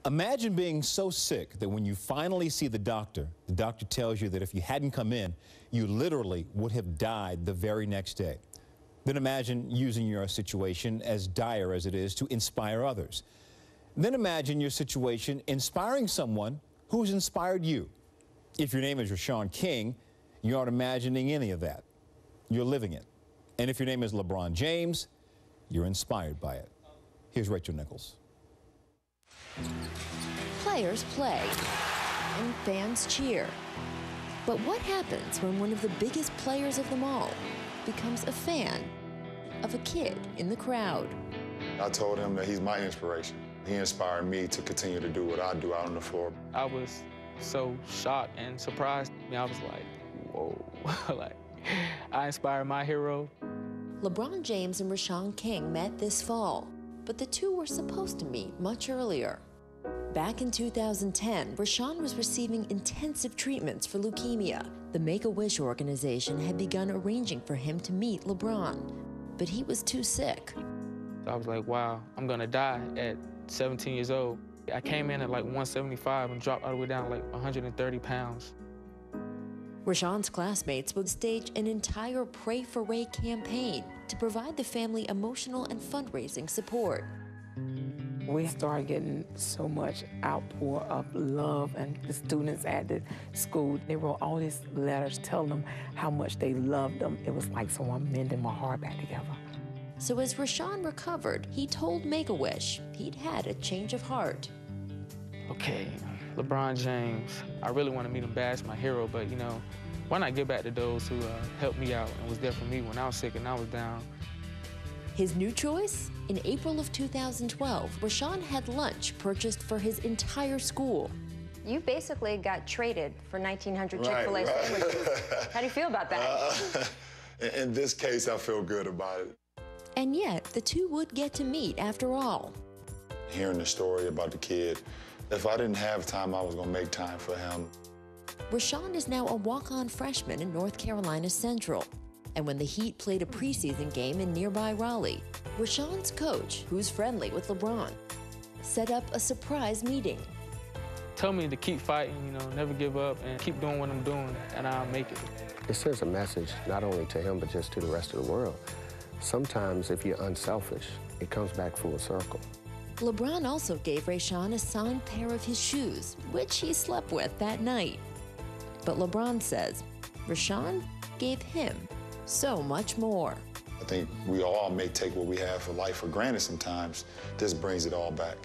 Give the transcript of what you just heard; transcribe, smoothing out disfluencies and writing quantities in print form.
Imagine being so sick that when you finally see the doctor tells you that if you hadn't come in, you literally would have died the very next day. Then imagine using your situation, as dire as it is, to inspire others. Then imagine your situation inspiring someone who's inspired you. If your name is Rashawn King, you aren't imagining any of that. You're living it. And if your name is LeBron James, you're inspired by it. Here's Rachel Nichols. Players play and fans cheer. But what happens when one of the biggest players of them all becomes a fan of a kid in the crowd? I told him that he's my inspiration. He inspired me to continue to do what I do out on the floor. I was so shocked and surprised. I was like, whoa, like, I inspired my hero. LeBron James and Rashawn King met this fall, but the two were supposed to meet much earlier. Back in 2010, Rashawn was receiving intensive treatments for leukemia. The Make-A-Wish organization had begun arranging for him to meet LeBron, but he was too sick. I was like, wow, I'm gonna die at 17 years old. I came in at like 175 and dropped all the way down to like 130 pounds. Rashawn's classmates would stage an entire Pray for Ray campaign to provide the family emotional and fundraising support. We started getting so much outpour of love, and the students at the school, they wrote all these letters telling them how much they loved them. It was like someone mending my heart back together. So as Rashawn recovered, he told Make-A-Wish he'd had a change of heart. Okay, LeBron James, I really want to meet him bad as my hero, but you know, why not give back to those who helped me out and was there for me when I was sick and I was down? His new choice? In April of 2012, Rashawn had lunch purchased for his entire school. You basically got traded for 1,900 Chick-fil-A sandwiches. How do you feel about that? In this case, I feel good about it. And yet, the two would get to meet after all. Hearing the story about the kid, if I didn't have time, I was going to make time for him. Rashawn is now a walk-on freshman in North Carolina Central. And when the Heat played a preseason game in nearby Raleigh, Rashawn's coach, who's friendly with LeBron, set up a surprise meeting. Tell me to keep fighting, you know, never give up, and keep doing what I'm doing, and I'll make it. It sends a message not only to him, but just to the rest of the world. Sometimes, if you're unselfish, it comes back full circle. LeBron also gave Rashawn a signed pair of his shoes, which he slept with that night. But LeBron says Rashawn gave him so much more. I think we all may take what we have for life for granted sometimes. This brings it all back.